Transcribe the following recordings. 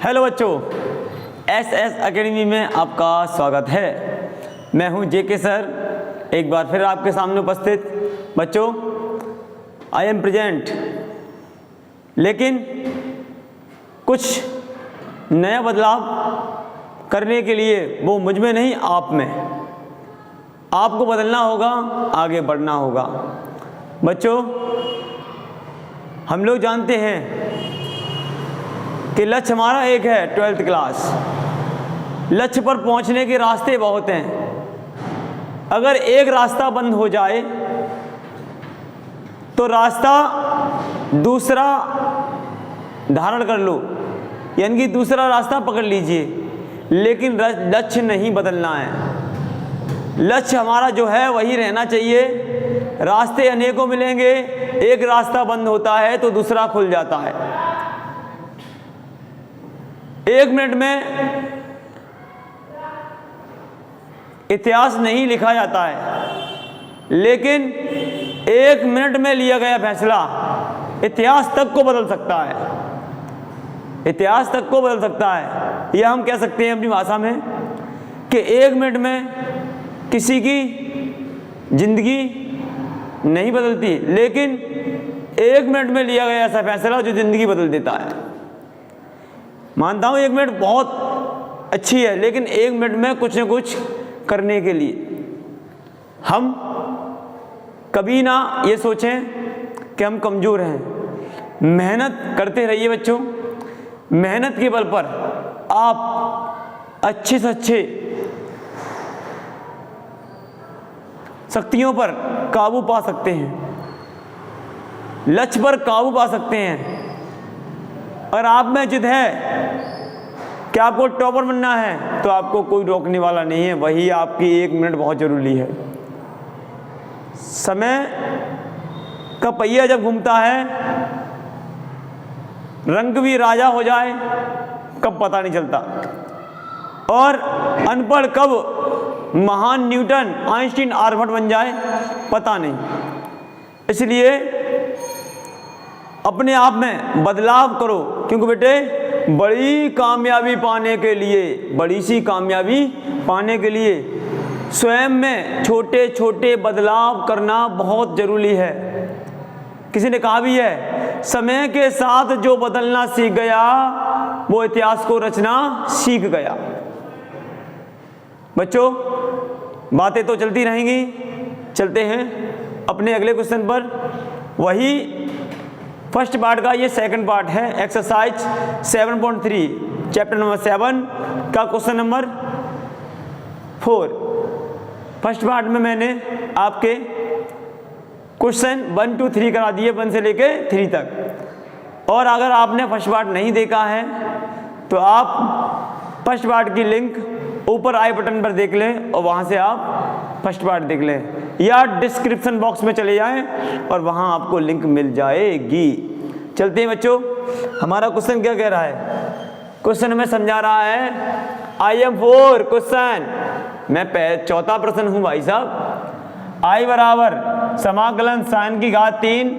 Hello बच्चों, S academy में आपका स्वागत है। मैं हूं जेके सर, एक बार फिर आपके सामने उपस्थित। बच्चों, आई एम प्रेजेंट, लेकिन कुछ नया बदलाव करने के लिए वो मुझ में नहीं, आप में। आपको बदलना होगा, आगे बढ़ना होगा। बच्चों, हम लोग जानते हैं कि लक्ष्य हमारा एक है, 12th क्लास। लक्ष्य पर पहुंचने के रास्ते बहुत हैं। अगर एक रास्ता बंद हो जाए तो रास्ता दूसरा धारण कर लो, यानी कि दूसरा रास्ता पकड़ लीजिए, लेकिन लक्ष्य नहीं बदलना है। लक्ष्य हमारा जो है वही रहना चाहिए। रास्ते अनेकों मिलेंगे, एक रास्ता बंद होता है तो दूसरा खुल जाता है। 1 मिनट में इतिहास नहीं लिखा जाता है, लेकिन 1 मिनट में लिया गया फैसला इतिहास तक को बदल सकता है। इतिहास तक को बदल सकता है। यह हम कह सकते हैं अपनी भाषा में कि 1 मिनट में किसी की जिंदगी नहीं बदलती, लेकिन 1 मिनट में लिया गया ऐसा फैसला जो जिंदगी बदल देता है। मानता हूँ 1 मिनट बहुत अच्छी है, लेकिन 1 मिनट में कुछ न कुछ करने के लिए हम कभी ना ये सोचें कि हम कमज़ोर हैं। मेहनत करते रहिए बच्चों। मेहनत के बल पर आप अच्छे से अच्छे शक्तियों पर काबू पा सकते हैं, लक्ष्य पर काबू पा सकते हैं। अगर आप में जिद है कि आपको टॉपर बनना है तो आपको कोई रोकने वाला नहीं है। वही आपकी 1 मिनट बहुत ज़रूरी है। समय का पहिया जब घूमता है, रंग भी राजा हो जाए कब पता नहीं चलता, और अनपढ़ कब महान न्यूटन, आइंस्टीन, आर्यभट्ट बन जाए पता नहीं। इसलिए अपने आप में बदलाव करो, क्योंकि बेटे बड़ी कामयाबी पाने के लिए, बड़ी सी कामयाबी पाने के लिए स्वयं में छोटे छोटे बदलाव करना बहुत ज़रूरी है। किसी ने कहा भी है, समय के साथ जो बदलना सीख गया वो इतिहास को रचना सीख गया। बच्चों, बातें तो चलती रहेंगी। चलते हैं अपने अगले क्वेश्चन पर। वही फर्स्ट पार्ट का ये सेकंड पार्ट है, एक्सरसाइज 7.3 चैप्टर नंबर 7 का क्वेश्चन नंबर 4। फर्स्ट पार्ट में मैंने आपके क्वेश्चन 1 to 3 करा दिए, 1 से लेके 3 तक। और अगर आपने फर्स्ट पार्ट नहीं देखा है तो आप फर्स्ट पार्ट की लिंक ऊपर आई बटन पर देख लें और वहाँ से आप फर्स्ट पार्ट देख लें, या डिस्क्रिप्शन बॉक्स में चले जाएं और वहाँ आपको लिंक मिल जाएगी। चलते हैं बच्चों, हमारा क्वेश्चन क्या कह रहा है। क्वेश्चन हमें समझा रहा है IM4 क्वेश्चन। मैं चौथा प्रश्न हूँ भाई साहब। I बराबर समाकलन sin की घात 3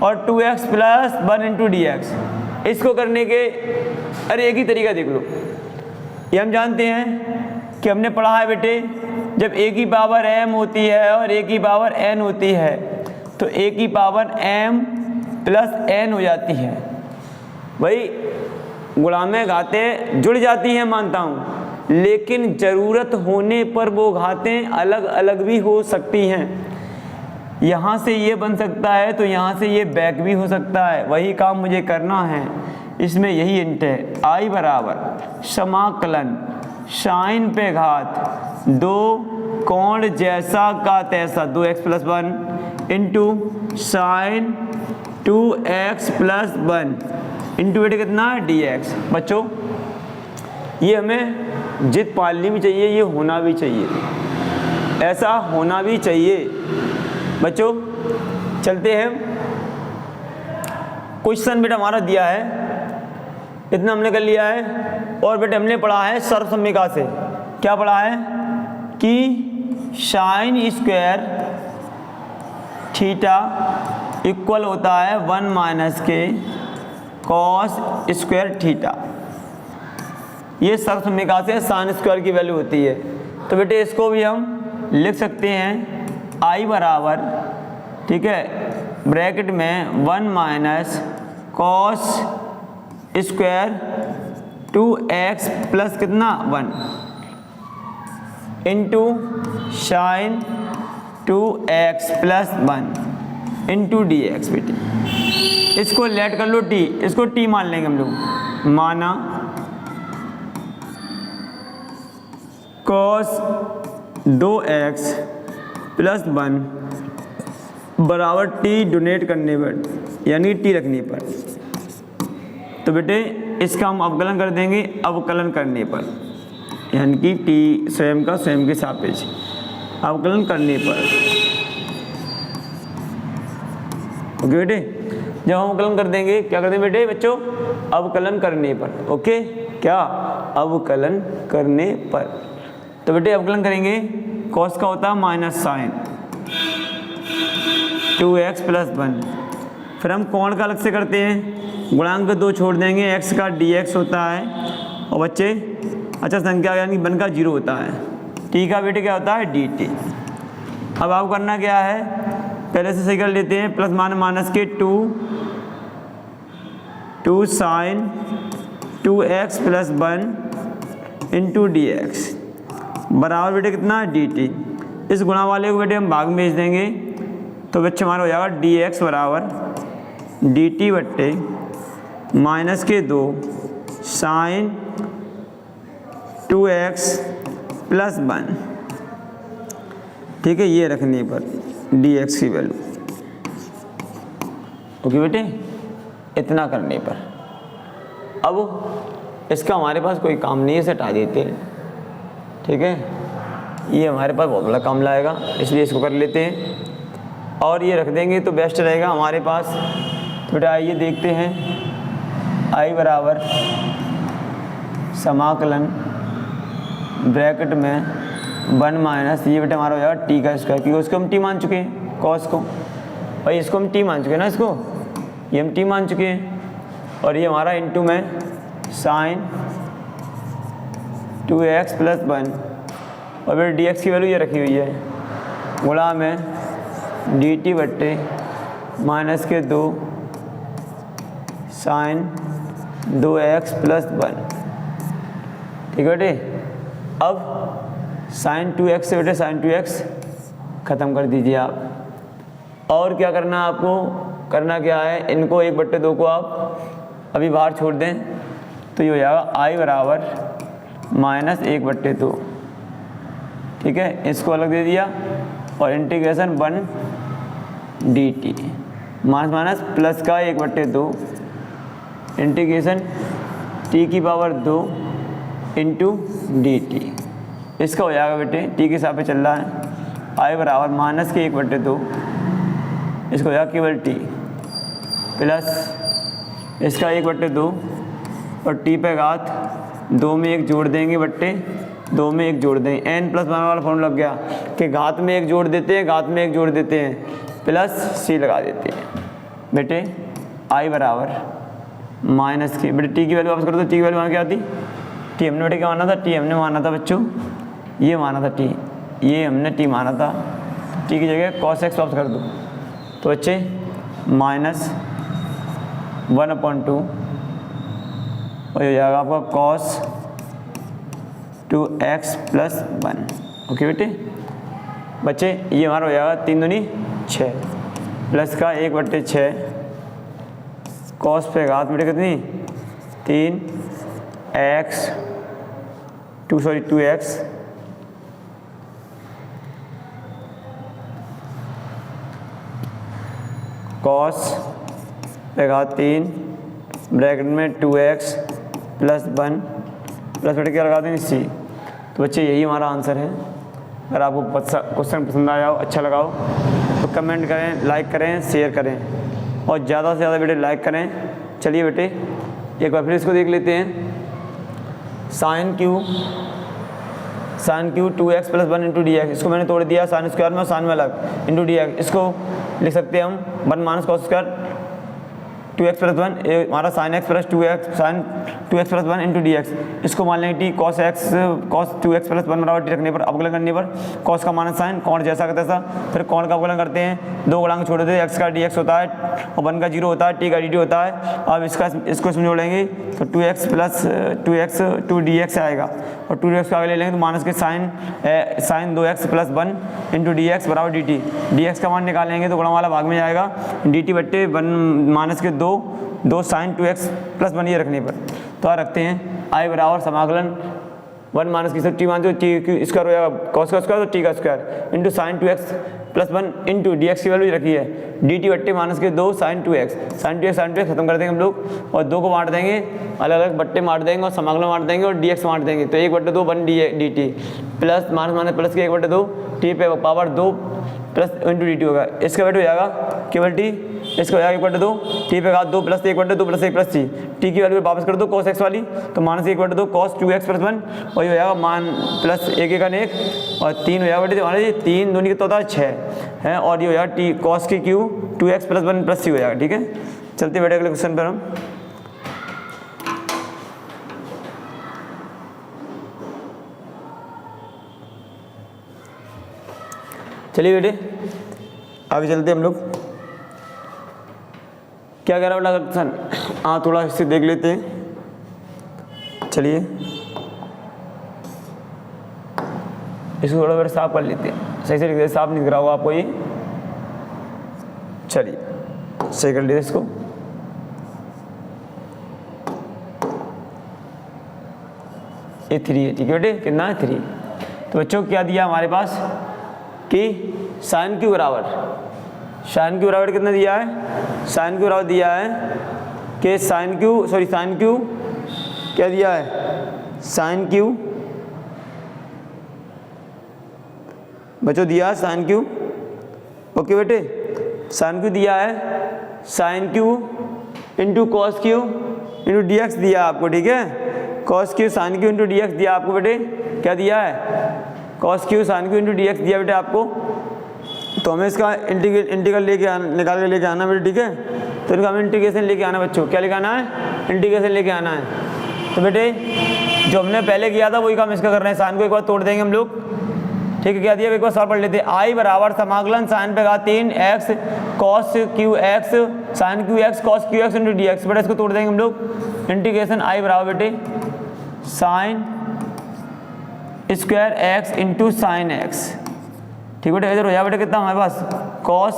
और 2x + 1 × dx। इसको करने के अरे एक ही तरीका देख लो। ये हम जानते हैं कि हमने पढ़ा है बेटे, जब a की पावर m होती है और a की पावर n होती है तो a की पावर m + n हो जाती है। भाई गुणा में घातें जुड़ जाती हैं मानता हूँ, लेकिन ज़रूरत होने पर वो घातें अलग अलग भी हो सकती हैं। यहाँ से ये बन सकता है तो यहाँ से ये बैक भी हो सकता है। वही काम मुझे करना है, इसमें यही हिंट है। I बराबर समाकलन साइन पे घात 2 कोण जैसा का तैसा 2x + 1 × साइन 2x + 1 इंटू बेटे कितना dx। बच्चों, ये हमें जिद पालनी भी चाहिए, ये होना भी चाहिए, ऐसा होना भी चाहिए। बच्चों चलते हैं। क्वेश्चन बेटा हमारा दिया है, इतना हमने कर लिया है। और बेटे हमने पढ़ा है सर्वसम्मिका से, क्या पढ़ा है कि साइन स्क्वायर थीटा इक्वल होता है 1 - के कॉस स्क्वायर थीटा। ये सर्वसम्मिका से साइन स्क्वायर की वैल्यू होती है। तो बेटे इसको भी हम लिख सकते हैं I बराबर, ठीक है, ब्रैकेट में 1 minus cos square 2x plus कितना 1 into sine 2x plus 1 into D x. बेटे इसको लेट कर लो t, इसको t मान लेंगे हम लोग। माना cos 2x प्लस 1 बराबर t डोनेट करने पर, यानी t रखने पर। तो बेटे इसका हम अवकलन कर देंगे अवकलन करने पर, यानी कि t स्वयं का स्वयं के सापेक्ष अवकलन करने पर। ओके बेटे, जब हम अवकलन कर देंगे, क्या कर देंगे बेटे बच्चों, अवकलन करने पर। ओके, क्या अवकलन करने पर। तो बेटे अवकलन करेंगे, कॉस का होता है माइनस साइन 2x प्लस 1, फिर हम कोण का अलग से करते हैं, गुणांक 2 छोड़ देंगे, x का dx होता है, और बच्चे अच्छा संख्या यानी 1 का 0 होता है, t का बेटे क्या होता है dt। अब आपको करना क्या है, पहले से सही कर लेते हैं, प्लस माइनस के 2 sine 2x plus 1 into D x बराबर बेटे कितना dt। इस गुणा वाले को बेटे हम भाग में भेज देंगे, तो बच्चे हमारा हो जाएगा dx बराबर dt बट्टे माइनस के 2 साइन 2x प्लस 1, ठीक है, ये रखने पर dx की वैल्यू। ओके बेटे, इतना करने पर अब इसका हमारे पास कोई काम नहीं है, इसे हटा देते हैं, ठीक है। ये हमारे पास बहुत बड़ा काम लाएगा, इसलिए इसको कर लेते हैं और ये रख देंगे तो बेस्ट रहेगा हमारे पास। तो बेटा आइए देखते हैं, I बराबर समाकलन ब्रैकेट में 1 माइनस ये बेटा हमारा हो जाएगा t का स्क्वायर, क्योंकि उसको हम t मान चुके हैं, कॉस को, और इसको हम t मान चुके हैं ना, इसको ये हम t मान चुके हैं, और ये हमारा इंटू में साइन 2x प्लस 1, और फिर dx की वैल्यू ये रखी हुई है, गुणा में dt बट्टे माइनस के 2 साइन 2x प्लस 1, ठीक है बेटे। अब साइन 2x से बेटे साइन 2x ख़त्म कर दीजिए आप, और क्या करना है आपको, करना क्या है, इनको 1/2 को आप अभी बाहर छोड़ दें, तो ये हो जाएगा I बराबर माइनस 1/2, ठीक है, इसको अलग दे दिया, और integration 1 dt minus minus plus का 1/2 इंटीग्रेशन t की पावर 2 इंटू dt, इसका हो जाएगा बेटे t के हिसाब से चल रहा है, I बराबर माइनस के 1/2, इसको हो जाएगा केवल t प्लस इसका 1/2, और t पे घात 2 में 1 जोड़ देंगे बट्टे 2 में 1 जोड़ देंगे, n प्लस 1 वाला फॉर्मूला लग गया कि घात में 1 जोड़ देते हैं, घात में 1 जोड़ देते हैं, प्लस c लगा देते हैं बेटे। I बराबर माइनस के, बेटे t की वैल्यू वापस करो तो t की वैल्यू वहाँ क्या आती, t हमने बेटे क्या माना था, t हमने माना था बच्चों, ये माना था t, ये हमने t माना था, t की जगह cos x वापस कर दो, तो बच्चे माइनस 1/2, और ये हो जाएगा आपका cos 2x प्लस 1। ओके बेटे बच्चे, ये हमारा हो जाएगा 3 दूनी 6 प्लस का 1/6 कॉस पे घात बेटे कितनी 3x 2x कॉस पे घात 3 ब्रैकेट में 2x प्लस 1 प्लस बेटे क्या लगा देंगे c। तो बच्चे यही हमारा आंसर है। अगर आपको क्वेश्चन पसंद आया हो, अच्छा लगा हो, तो कमेंट करें, लाइक करें, शेयर करें, और ज़्यादा से ज़्यादा बेटे लाइक करें। चलिए बेटे एक बार फिर इसको देख लेते हैं। Sine Q 2x plus 1 into D X, इसको मैंने तोड़ दिया साइन स्क्वायर में और साइन में अलग इंटू डी एक्स, इसको लिख सकते हैं हम 1 minus cos square 2x plus 1, हमारा sine X plus 2x sine 2x plus 1 into D X, इसको मान लेंगे टी कॉस 2x प्लस 1 बराबर टी रखने पर अवकलन करने पर कॉस का माइनस साइन कौन जैसा का तैसा, फिर कौन का अवकलन करते हैं, दो गुणांक छोड़ देते हैं, एक्स का dx होता है और 1 का 0 होता है, टी का dt होता है। अब इसको इसमें जोड़ेंगे तो 2x प्लस 2x 2dx आएगा और 2dx को आगे ले लेंगे तो माइनस के sine 2x plus 1 into D x बराबर डी टी, डी एक्स का मान निकालेंगे तो गुणा वाला भाग में जाएगा डी टी बट्टे 1 माइनस के 2 साइन 2x प्लस 1 ये रखने पर तो रखते हैं आई बराबर समाकलन 1 माइनस की सब टी मान दो, टी स्क्वायर हो जाएगा कॉस का स्क्वायर तो टी का square into sine 2x plus 1 into D x की वैल्यू रखी है डी टी बट्टे माइनस के 2 साइन 2x खत्म कर देंगे हम लोग और 2 को बांट देंगे, अलग अलग बट्टे मार देंगे और समाकलन मार देंगे और डी एक्स मार देंगे तो 1/2 1 D T plus minus minus plus के 1/2 टी पे power 2 plus into D T होगा, इसका वेट हो जाएगा केवल टी, इसका हो जाएगा 1/2 टी पे का 2 प्लस 1/2 प्लस 1 प्लस टी की वैल्यू वापस कर दो cos x वाली तो माइनस 1/2 cos 2x प्लस 1 और ये हो जाएगा मान प्लस 1 का 1 और 3 हो जाएगा बेटे हमारे 3 दूनी तो होता है 6 है और ये हो जाएगा टी cos की क्यू 2x प्लस 1 प्लस सी हो जाएगा। ठीक है, चलते बेटे अगले क्वेश्चन पर हम। चलिए बेटे आगे चलते हम लोग, क्या कह रहा है बेटा क्वेश्चन, हाँ थोड़ा इससे देख लेते हैं। चलिए इसको थोड़ा बेटा साफ कर लेते हैं, सही से लिख दे, साफ नहीं दिख रहा होगा आपको ये, चलिए सही कर लेते इसको। ये 3 है, ठीक है बेटे, कितना है 3। तो बच्चों क्या दिया हमारे पास कि साइन क्यू बराबर कितना दिया है, साइन क्यू बराबर दिया है कि साइन क्यू क्या दिया है, साइन क्यू बच्चों दिया है साइन क्यू, ओके बेटे, साइन क्यू दिया है, sine q into cos q into D x दिया आपको, ठीक है, cos q sine q into D x दिया आपको बेटे, क्या दिया है, cos q sine q into D x दिया बेटे आपको। तो हमें इसका इंटीग्रल निकाल के लेके आना बेटे, ठीक है, तो इनका हमें इंटीग्रेशन लेके आना बच्चों, क्या लेके आना है, इंटीग्रेशन लेके आना है। तो बेटे जो हमने पहले किया था वही काम इसका कर रहे हैं, साइन को एक बार तोड़ देंगे हम लोग, ठीक है, क्या दिया एक बार सॉल्व पढ़ लेते हैं। आई बराबर समाकलन साइन पे का 3 x cos q x sine q x cos q x into D x, बेटा इसको तोड़ देंगे हम लोग, इंटीग्रेशन आई बराबर बेटे sine square x into sine x, ठीक बेटे, इधर हो जाए बेटे कितना हमारे पास कॉस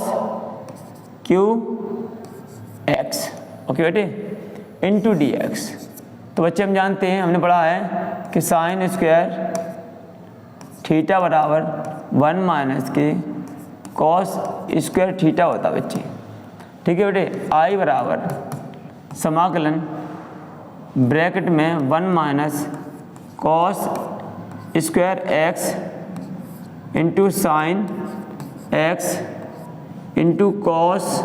क्यू एक्स, ओके बेटे, इंटू डी एक्स। तो बच्चे हम जानते हैं, हमने पढ़ा है कि साइन स्क्वायर थीटा बराबर 1 माइनस के कॉस स्क्वायर थीटा होता है बच्चे, ठीक है बेटे। आई बराबर समाकलन ब्रैकेट में 1 minus cos square x into sine x into cos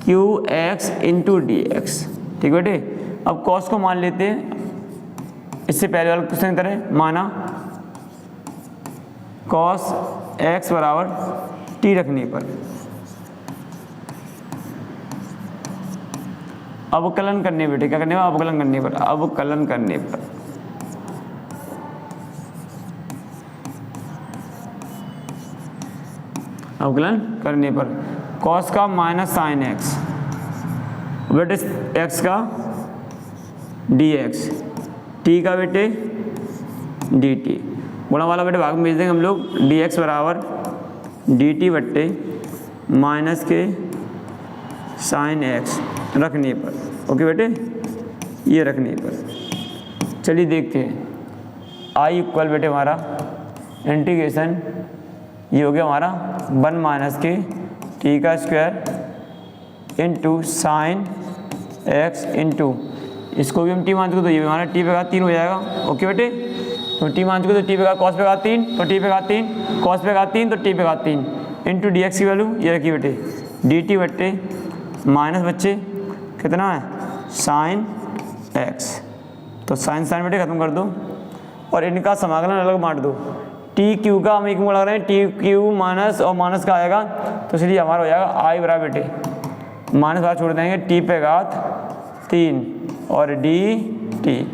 q x into D x, ठीक बेटे। अब कॉस को मान लेते हैं, इससे पहले वाले क्वेश्चन की तरह माना कॉस एक्स बराबर टी रखने पर अवकलन करने बेटे, क्या करने पर, अवकलन करने पर, अवकलन करने पर अवकलन करने पर कॉस का माइनस साइन एक्स बेटे एक्स का डी एक्स, टी का बेटे डी टी, गुणा वाला बेटे भाग में भेज देंगे हम लोग, डी एक्स बराबर डी टी बट्टे माइनस के साइन एक्स रखने पर, ओके बेटे, ये रखने पर। चलिए देखते हैं, आई इक्वल बेटे हमारा इंटीग्रेशन ये हो गया हमारा 1 माइनस के टी का square into sine x into, इसको भी हम टी मान चुके तो ये भी हमारा टी पे का 3 हो जाएगा, ओके बेटे। तो टी मान चुके तो टी पे का कॉस पे का 3 तो टी पे का 3, कॉस पे का 3 तो टी पे का 3 इंटू डी एक्स की वैल्यू ये रखी बेटे डी टी बट्टे माइनस बच्चे कितना है साइन एक्स, तो साइन साइन बेटे खत्म कर दो और इनका समाकलन अलग बांट दो, टी क्यू का हम एक में लग रहे हैं, टी क्यू माइनस और माइनस का आएगा तो इसलिए हमारा हो जाएगा आई बराबर बेटे माइनस बाहर छोड़ देंगे, टी पे घात 3 और डी टी,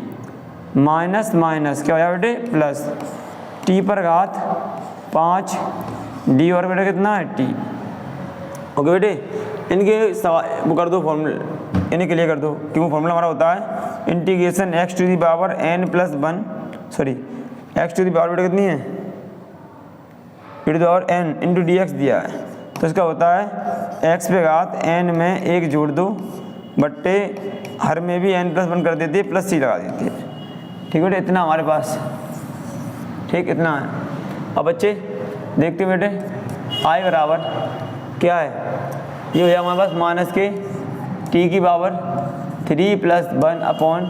माइनस माइनस क्या हो जाएगा बेटे प्लस, टी पर घात 5 डी और बेटे कितना है टी। ओके बेटे, इनके वो कर दो फॉर्मूले, इन्हें क्लियर कर दो, क्योंकि फॉर्मूला हमारा होता है integration x to the power n plus 1, sorry x to the power बेटे कितनी है e to the power n into D x दिया है, तो इसका होता है x पे घात n में 1 जोड़ दो बट्टे हर में भी n प्लस 1 कर देते प्लस सी लगा देते हैं। ठीक बेटे, इतना हमारे पास, ठीक इतना है। अब बच्चे देखते बेटे i बराबर क्या है, ये हो जाए हमारे पास माइनस के t की power 3 plus 1 upon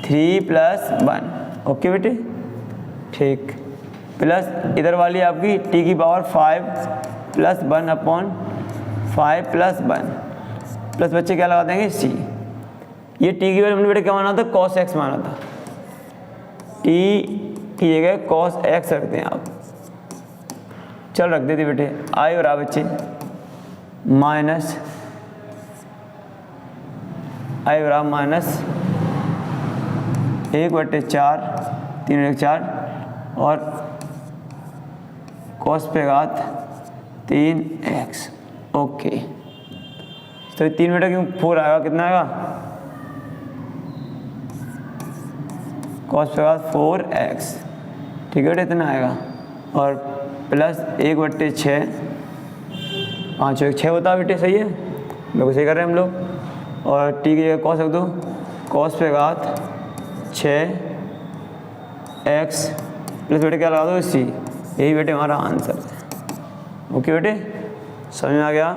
3 plus 1। Okay बेटे, ठीक, प्लस इधर वाली आपकी t की power 5 plus 1 upon 5 plus 1 plus बच्चे क्या लगा देंगे c। ये t की वैल्यू हमने बेटे क्या माना था, cos x माना था, t की जगह cos x रखते हैं आप, चल रख देते बेटे। i बराबर बच्चे माइनस i बराबर माइनस 1/4 3/4 और cos पे घात 3x। ओके, तो 3 बेटा क्यों 4 आएगा, कितना आएगा cos पे घात 4x। ठीक है बेटा, इतना आएगा और प्लस 1/6, 5 6 होता है बेटे, सही है, बिल्कुल सही कर रहे हैं हम लोग। और टी की जगह कॉस रख दो, कॉस पे घात 6x प्लस बेटे क्या लगा दो सी, यही बेटे हमारा आंसर है। ओके बेटे, समझ में आ गया।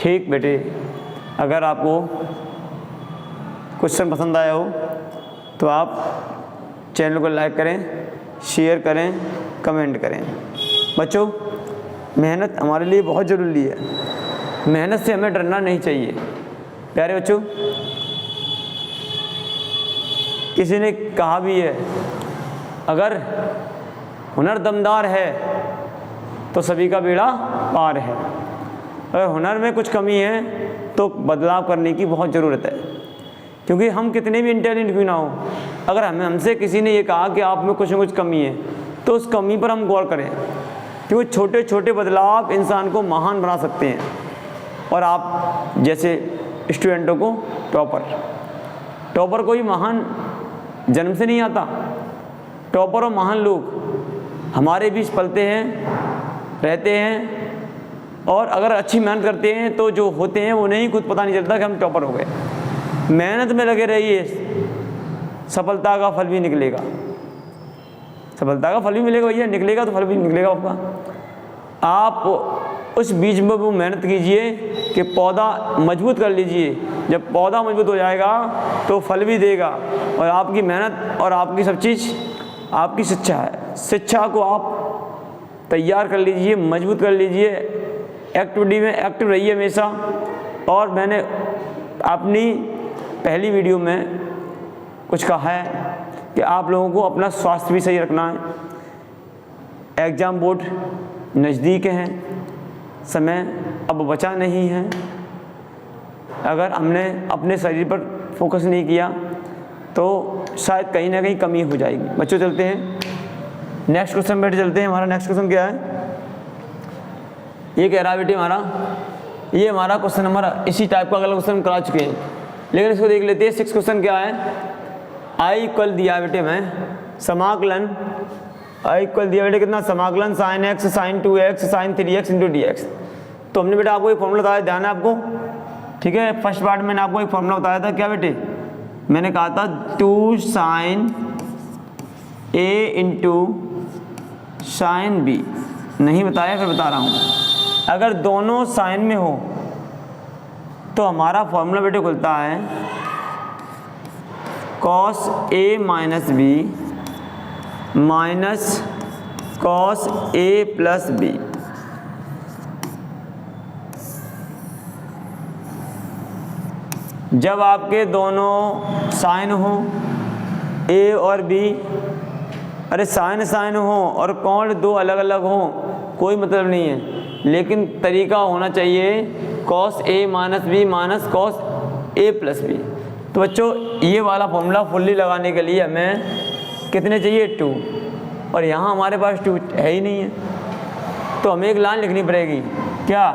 ठीक बेटे, अगर आपको क्वेश्चन पसंद आया हो तो आप चैनल को लाइक करें, शेयर करें, कमेंट करें। बच्चों, मेहनत हमारे लिए बहुत ज़रूरी है, मेहनत से हमें डरना नहीं चाहिए। प्यारे बच्चों, किसी ने कहा भी है, अगर हुनर दमदार है तो सभी का बेड़ा पार है। अगर हुनर में कुछ कमी है तो बदलाव करने की बहुत ज़रूरत है, क्योंकि हम कितने भी इंटेलिजेंट क्यों ना हो, अगर हमसे किसी ने ये कहा कि आप में कुछ न कुछ कमी है तो उस कमी पर हम गौर करें, क्योंकि छोटे छोटे बदलाव इंसान को महान बना सकते हैं। और आप जैसे स्टूडेंटों को टॉपर कोई महान जन्म से नहीं आता, टॉपर और महान लोग हमारे बीच पलते हैं, रहते हैं, और अगर अच्छी मेहनत करते हैं तो जो होते हैं वो नहीं खुद पता नहीं चलता कि हम टॉपर हो गए। मेहनत में लगे रहिए, सफलता का फल भी निकलेगा, सफलता का फल भी मिलेगा भैया, निकलेगा तो फल भी निकलेगा आपका। आप उस बीज में वो मेहनत कीजिए कि पौधा मजबूत कर लीजिए, जब पौधा मजबूत हो जाएगा तो फल भी देगा। और आपकी मेहनत और आपकी सब चीज़ आपकी शिक्षा है, शिक्षा को आप तैयार कर लीजिए, मजबूत कर लीजिए, एक्टिविटी में एक्टिव रहिए हमेशा। और मैंने अपनी पहली वीडियो में कुछ कहा है कि आप लोगों को अपना स्वास्थ्य भी सही रखना है। एग्ज़ाम बोर्ड नज़दीक हैं, समय अब बचा नहीं है। अगर हमने अपने शरीर पर फोकस नहीं किया तो शायद कहीं ना कहीं कमी हो जाएगी। बच्चों, चलते हैं नेक्स्ट क्वेश्चन बेटे, चलते हैं। हमारा नेक्स्ट क्वेश्चन क्या है, ये कह रहा है बेटे हमारा, ये हमारा क्वेश्चन नंबर इसी टाइप का अगला क्वेश्चन करा चुके हैं, लेकिन इसको देख लेते हैं। 6 क्वेश्चन क्या है, आई इक्वल दिया है बेटे मैं समाकलन, आई इक्वल दिया बेटे कितना, समाकलन sin x sin 2x sin 3x into D x. तो हमने बेटा आपको एक फॉर्मूला बताया, ध्यान है आपको, ठीक है। फर्स्ट पार्ट मैंने आपको एक फॉर्मूला बताया था, क्या बेटे, मैंने कहा था 2 sin a into sin b, नहीं बताया फिर बता रहा हूँ। अगर दोनों साइन में हो तो हमारा फॉर्मूला बेटे खुलता है cos a minus b minus cos a plus b. जब आपके दोनों साइन हो a और b, अरे साइन साइन हो और कोण दो अलग अलग हो कोई मतलब नहीं है, लेकिन तरीका होना चाहिए cos A minus b minus cos A plus B. तो बच्चों ये वाला फॉर्मूला फुल्ली लगाने के लिए हमें कितने चाहिए 2, और यहाँ हमारे पास 2 है ही नहीं है, तो हमें एक लाइन लिखनी पड़ेगी क्या,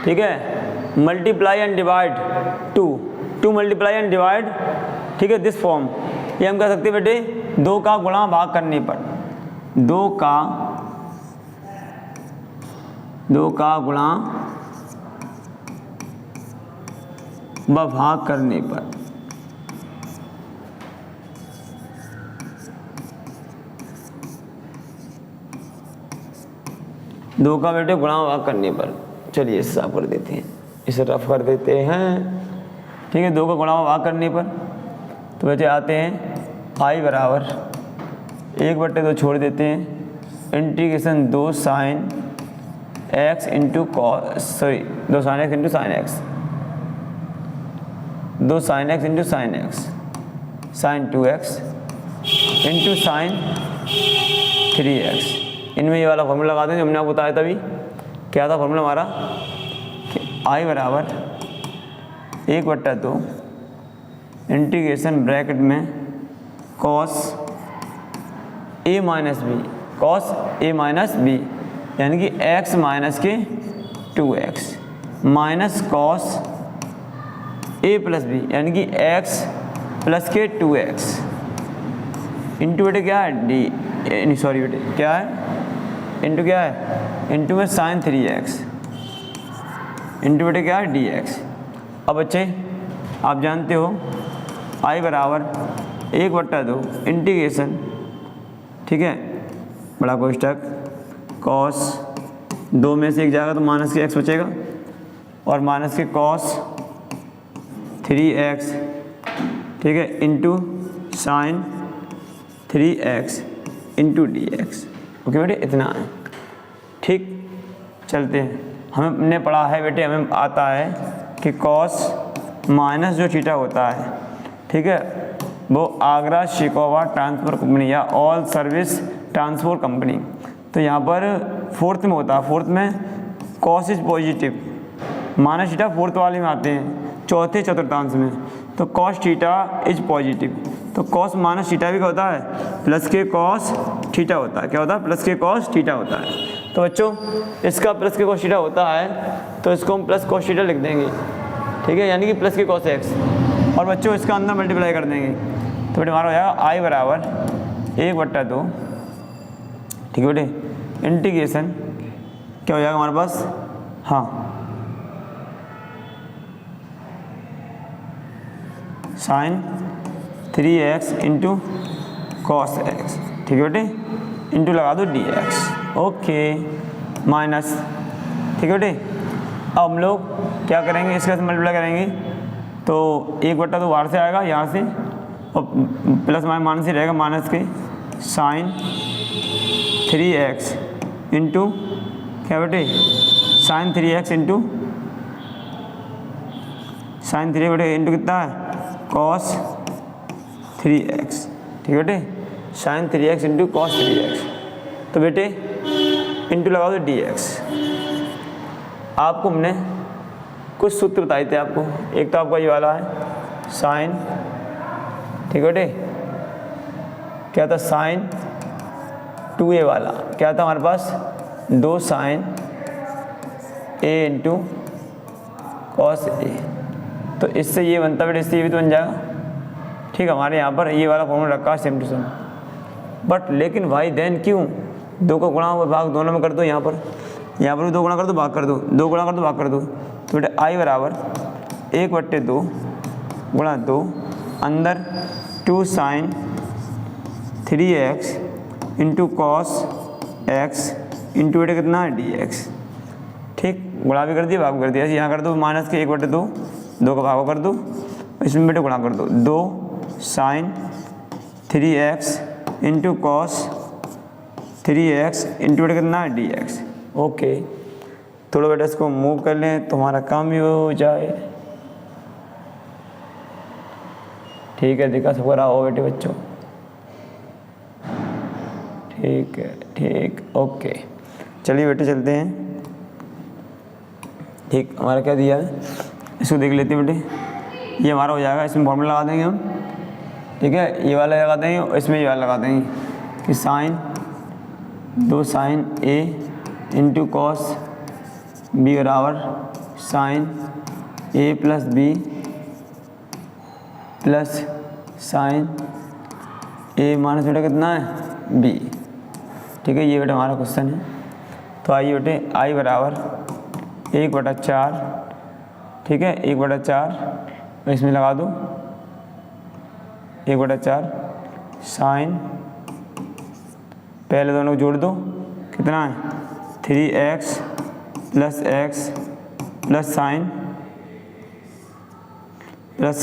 ठीक है, multiply and divide 2 multiply and divide, ठीक है, दिस फॉर्म। ये हम कह सकते हैं बेटे 2 का गुणा भाग करने पर, 2 का गुणा व भाग करने पर, दो का बेटे गुणा भाग करने पर। चलिए इसे साफ कर देते हैं, इसे रफ कर देते हैं, ठीक है। 2 का गुणा भाग करने पर तो बेटे आते हैं आई बराबर 1/2 छोड़ देते हैं integration 2 sine x into sorry 2 sine x into sine x, 2 sine x into sine x, sine 2x into sine 3x। इनमें ये वाला फॉर्मूला लगा दें जो हमने आपको बताया था। अभी क्या था फॉर्मूला हमारा कि आई बराबर 1/2 इंटीग्रेशन ब्रैकेट में कॉस ए माइनस बी यानी कि x माइनस के 2x minus cos A plus B यानी कि x प्लस के 2x इंटू बेटे क्या है डी, सॉरी बेटे क्या है इंटू क्या है, इंटू में साइन 3x इंटू बेटे क्या है dx। अब बच्चे आप जानते हो आई बराबर 1/2 इंटीग्रेशन, ठीक है, बड़ा कोष्ठक कॉस 2 में से एक जाएगा तो माइनस के x बचेगा और माइनस के कॉस 3x, ठीक है, into sine 3x into dx। Okay बेटे इतना है, ठीक। चलते हैं, हमने पढ़ा है बेटे, हमें आता है कि कॉस माइनस जो थीटा होता है, ठीक है, वो आगरा शिकोवा ट्रांसपोर्ट कंपनी या ऑल सर्विस ट्रांसपोर्ट कंपनी। तो यहाँ पर 4th में होता है, 4th में cos is positive, minus theta 4th वाले में आते हैं, चौथे चतुर्थांश में। तो कॉस थीटा इज पॉजिटिव, तो कॉस माइनस थीटा भी क्या होता है, प्लस के कॉस थीटा होता है। क्या होता है, प्लस के कॉस थीटा होता है। तो बच्चों इसका प्लस के कॉस थीटा होता है तो इसको हम प्लस कॉस थीटा लिख देंगे, ठीक है, यानी कि प्लस के कॉस एक्स, और बच्चों इसका अंदर मल्टीप्लाई कर देंगे तो बेटे हमारा हो जाएगा आई बराबर 1/2, ठीक है बेटे, इंटीग्रेशन क्या हो जाएगा हमारे पास, हाँ, sign 3x into cos x, ठीक है बेटे, इंटू लगा दो dx, ओके, माइनस, ठीक है बेटे। अब हम लोग क्या करेंगे, इसका मल्टीप्लाई करेंगे तो 1/2 बाहर से आएगा यहाँ से, और प्लस माइनस ही रहेगा, माइनस के साइन 3x इंटू क्या बेटे, साइन 3x इंटू साइन 3 बेटे इंटू कितना है, कॉस 3x, ठीक है बेटे, sign 3x into cos 3x। तो बेटे इंटू लगा दो dx। आपको हमने कुछ सूत्र बताए थे आपको, एक तो आपका ये वाला है साइन, ठीक है बेटे, क्या था साइन 2a वाला, क्या था हमारे पास 2 sine a into cos a। तो इससे ये बनता बेटे, इससे ये भी तो बन जाएगा, ठीक है। हमारे यहाँ पर ये वाला फॉर्मूला रखा है सेम टू सेम, बट लेकिन भाई देन क्यों 2 का गुणा भाग दोनों में कर दो, यहाँ पर भी 2 गुणा कर दो, भाग कर दो, 2 गुणा कर दो, भाग कर दो। तो बेटे आई बराबर 1/2 गुणा 2 अंदर 2 sine 3x into cos x into बेटे कितना है dx, ठीक, गुणा भी कर दिया, भाग कर दिया। ऐसे यहाँ कर दो माइनस के 1/2, 2 का भाग कर दो, इसमें बेटे गुणा कर दो, 2 sine 3x into cos 3x into बेटे कितना है dx, ओके। थोड़ा बेटा इसको मूव कर लें तो हमारा काम भी हो जाए, ठीक है। देखा सब रहा हो बेटे बच्चों, ठीक है, ठीक, ओके। चलिए बेटे चलते हैं, ठीक, हमारा क्या दिया है इसको देख लेते हैं बेटे। ये हमारा हो जाएगा, इसमें फॉर्मूला लगा देंगे हम, ठीक है, ये वाला लगा देंगे और इसमें ये वाला लगा देंगे कि साइन 2 साइन ए इंटू कॉस बी बराबर साइन ए प्लस बी प्लस साइन ए माइनस बेटा कितना है बी। ठीक है, ये बेटा हमारा क्वेश्चन है। तो आइए बेटे आई बराबर 1/4, ठीक है, 1/4 इसमें लगा दो 1/4 साइन, पहले दोनों को जोड़ दो, कितना है 3x plus x plus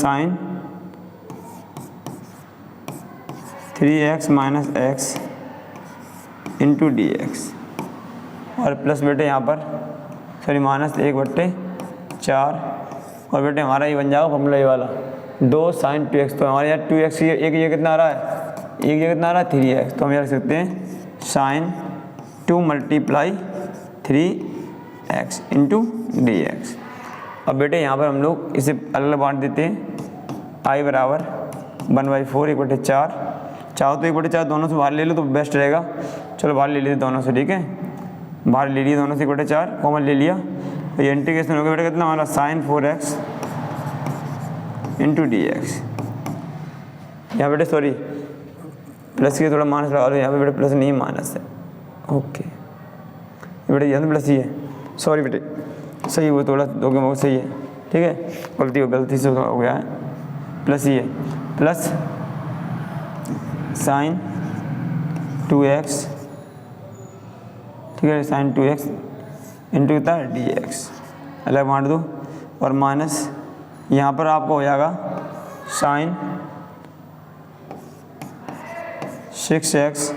sign 3x minus x into D x, और प्लस बेटे यहाँ पर सॉरी माइनस 1/4, और बेटे हमारा ये बन जाएगा फॉर्मूला ये वाला 2 साइन 2x। तो हमारे यहाँ 2x एक ये कितना आ रहा है, एक ये कितना आ रहा है 3x, तो हम ये रख सकते हैं sine 2 multiply 3x into D x. अब बेटे यहाँ पर हम लोग इसे अलग अलग बांट देते हैं। आई बराबर 1/4 1/4, चाहो तो 1/4 दोनों से बाहर ले लो तो बेस्ट रहेगा। चलो बाहर ले लीजिए दोनों से, ठीक है, बाहर ले लिए दोनों से 1/4 कॉमन ले लिया, तो ये इंटीग्रेशन हो गया बेटा कितना हमारा sign 4x into D x. यहाँ बेटे सॉरी प्लस के थोड़ा माइनस लगा लो, यहाँ पे बेटे प्लस नहीं माइनस है, ओके बेटे यहाँ तो प्लस ही है, सॉरी बेटे सही वो थोड़ा दो के मौके सही है, ठीक है, गलती से हो गया है, प्लस ही है, प्लस साइन 2x, ठीक है, साइन 2x इंटू कितना डी एक्स, अलग बांट दो, और माइनस यहाँ पर आपको हो जाएगा साइन 6x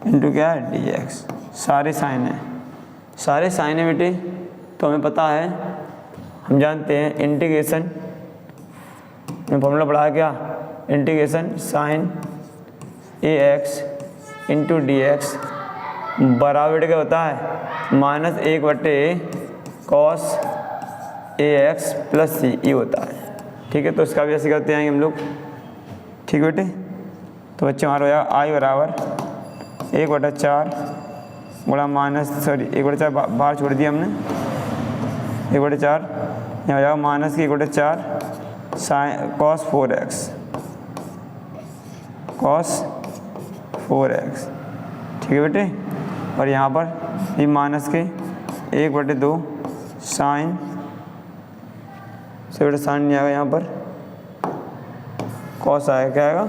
इंटू क्या है डी एक्स। सारे साइन हैं, सारे साइन है बेटे, तो हमें पता है, हम जानते हैं इंटीग्रेशन में फॉर्मूला पढ़ा है क्या, integration sine ax into D x बराबर क्या होता है माइनस 1/cos ax प्लस सी, ये होता है। ठीक है, तो इसका भी ऐसे करते आएंगे हम लोग, ठीक बेटे। तो बच्चे हमारा हो जाएगा आई बराबर 1/4 बड़ा माइनस सॉरी 1/4 बाहर छोड़ दिया हमने, 1/4 यहाँ हो जाएगा माइनस की 1/4 साइन cos 4x, ठीक है बेटे, और यहाँ पर ये माइनस के 1/2 साइन से बेटे साइन नहीं आएगा, यहाँ पर कॉस आएगा, क्या आएगा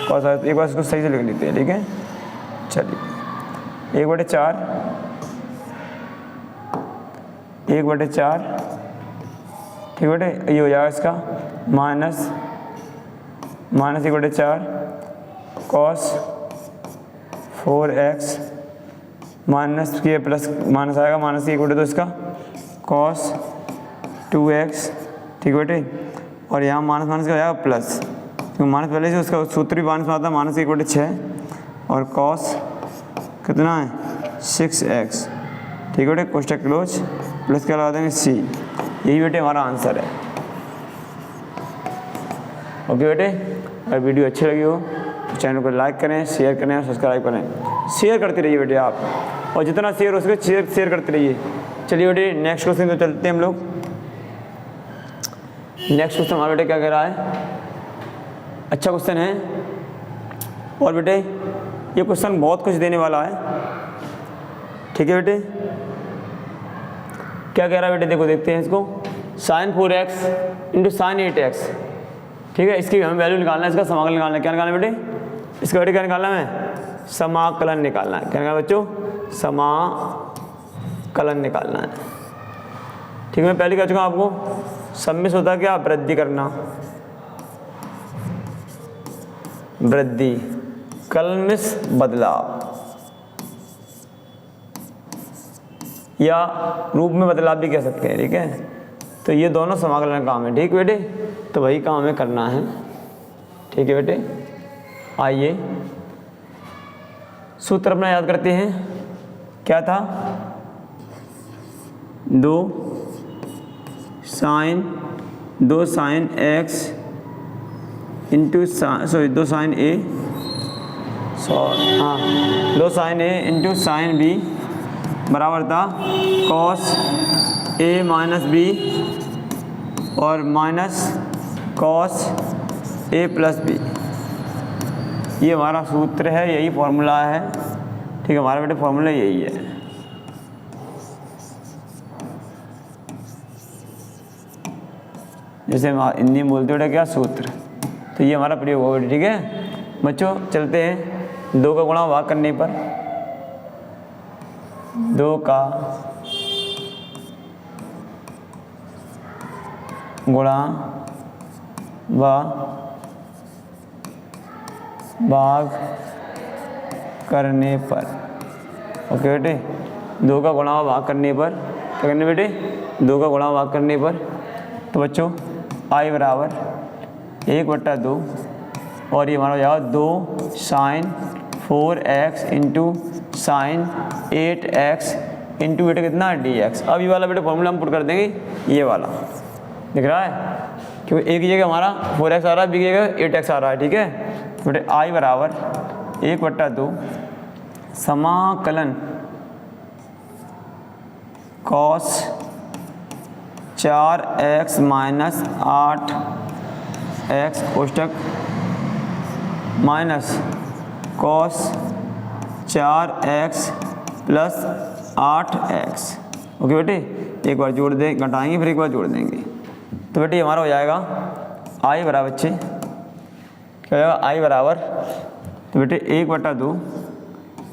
कॉस आएगा। तो एक बार इसको सही से लिख लेते हैं, ठीक है, चलिए 1/4 ठीक बेटे, ये हो जाएगा इसका माइनस 1/4 cos 4x माइनस के प्लस माइनस आएगा, माइनस की 1/2 इसका cos 2x, ठीक बेटे, और यहाँ माइनस माइनस का हो जाएगा प्लस, क्योंकि माइनस पहले से उसका सूत्र भी माइनस में आता है, माइनस 1/6 और cos कितना है 6x, ठीक बेटे, कोष्टक क्लोज, प्लस क्या लगा देंगे c, यही बेटे हमारा आंसर है। ओके बेटे, अगर वीडियो अच्छी लगी हो तो चैनल को लाइक करें, शेयर करें और सब्सक्राइब करें, शेयर करते रहिए बेटे आप, और जितना शेयर हो सके शेयर करते रहिए। चलिए बेटे नेक्स्ट क्वेश्चन तो चलते हैं हम लोग। नेक्स्ट क्वेश्चन हमारा बेटे क्या कह रहा है, अच्छा क्वेश्चन है, और बेटे ये क्वेश्चन बहुत कुछ देने वाला है, ठीक है बेटे। क्या कह रहा है बेटे, देखो देखते हैं इसको, sign 4x into sine 8x, ठीक है, इसकी हमें वैल्यू निकालना है, इसका समाकलन निकालना है। क्या निकालना है बेटे, इसका बेटे क्या निकालना है, समाकलन निकालना है। क्या निकालना है बच्चों, समाकलन निकालना है, ठीक है। मैं पहले कह चुका आपको, सम्मिश्र होता है क्या, वृद्धि करना, वृद्धि, कलमिश्र बदलाव, या रूप में बदलाव भी कह सकते हैं, ठीक है। तो ये दोनों समाकलन काम है, ठीक बेटे, तो वही काम हमें करना है, ठीक है बेटे। आइए सूत्र अपना याद करते हैं, क्या था, 2 sine 2 sine x into 2 sine a 2 sine a into sine b बराबर था कॉस a माइनस बी और minus cos a plus b. ये हमारा सूत्र है, यही फॉर्मूला है। ठीक है, हमारा बेटे फॉर्मूला यही है। जैसे हम हिंदी में बोलते बेटा क्या सूत्र, तो ये हमारा प्रयोग होगा। ठीक है बच्चों, चलते हैं 2 का गुणा भाग करने पर। 2 का गुणा भाग करने पर। ओके बेटे, 2 का गुणा भाग करने पर क्या करने बेटे, 2 का गुणा भाग करने पर। तो बच्चों आई बराबर 1/2 और ये हमारा हो जाएगा 2 sign 4x into sine 8x into बेटे कितना dx। अब ये वाला बेटे फॉर्मूला हम पुट कर देंगे, ये वाला दिख रहा है, क्योंकि एक ही जगह हमारा 4x आ रहा है, बी की जगह 8x आ रहा है। ठीक है, तो बेटे आई बराबर 1/2 समाकलन कॉस 4x माइनस 8x कोष्टक minus cos 4x plus 8x। Okay बेटे, एक बार जोड़ दें, घटाएंगे फिर एक बार जोड़ देंगे। तो बेटे हमारा हो जाएगा आई बराबर बच्चे क्या हो जाएगा, आई बराबर तो बेटे 1/2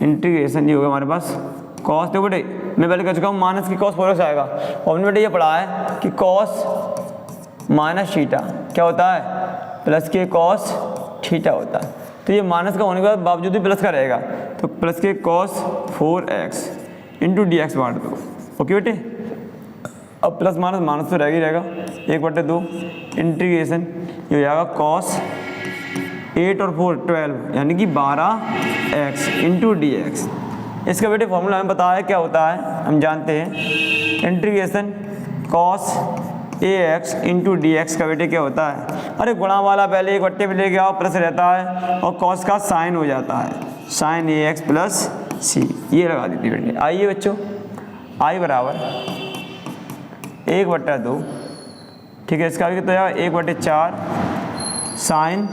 इंटीग्रेशन ये होगा हमारे पास कॉस। देखो बेटे मैं पहले कह चुका हूँ माइनस की कॉस 4x आएगा, और हमने बेटे ये पढ़ा है कि कॉस माइनस थीटा क्या होता है, प्लस के कॉस थीटा होता है। तो ये माइनस का होने के बावजूद भी प्लस का रहेगा, तो प्लस के कॉस 4x इंटू dx बांट दो। ओके बेटे, अब प्लस माइनस माइनस तो रहेगा ही रहेगा। 1/2 इंटीग्रेशन ये हो जाएगा कॉस 8 और 4 12 यानी कि 12x इंटू dx। इसका बेटे फॉर्मूला हमें पता है क्या होता है, हम जानते हैं integration cos ax into dx का बेटे क्या होता है। अरे गुणा वाला पहले 1/2 में लेके आओ, प्लस रहता है और कॉस का साइन हो जाता है, साइन ax प्लस c। ये लगा देती बेटे। आइए बच्चों, आई बराबर 1/2 ठीक है, इसका भी कितना हो जाएगा 1/4 साइन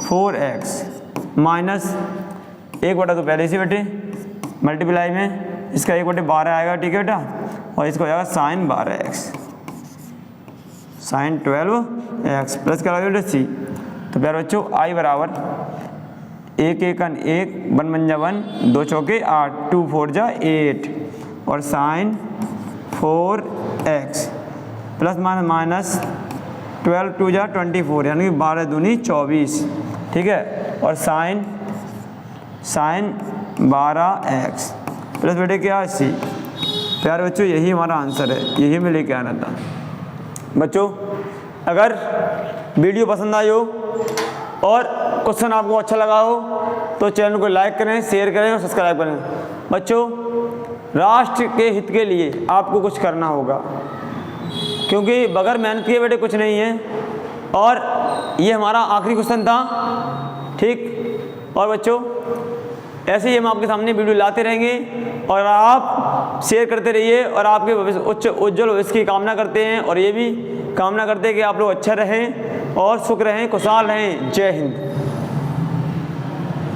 4x माइनस 1/2 पहले इसी बेटे मल्टीप्लाई में इसका 1/12 आएगा। ठीक है बेटा, और इसका हो जाएगा sign 12x sign 12x plus क्या बेटा c। तो प्यारे बच्चों आई बराबर 1 1 1 1 बन जा 1 2 चौके 8 2 4 जा 8 और साइन 4x प्लस माइनस 12 2 जा 24 यानी कि 12 दूनी 24। ठीक है, और साइन 12x प्लस बेटे क्या c। प्यारे बच्चों यही हमारा आंसर है, यही मैं लेके आना था। बच्चों अगर वीडियो पसंद आई हो और क्वेश्चन आपको अच्छा लगा हो तो चैनल को लाइक करें, शेयर करें और सब्सक्राइब करें। बच्चों राष्ट्र के हित के लिए आपको कुछ करना होगा, क्योंकि बगैर मेहनत किए बेटे कुछ नहीं है। और ये हमारा आखिरी क्वेश्चन था। ठीक, और बच्चों ऐसे ही हम आपके सामने वीडियो लाते रहेंगे और आप शेयर करते रहिए, और आपके भविष्य उज्जवल भविष्य की कामना करते हैं, और ये भी कामना करते हैं कि आप लोग अच्छा रहें और सुख रहें, खुशहाल रहें। जय हिंद।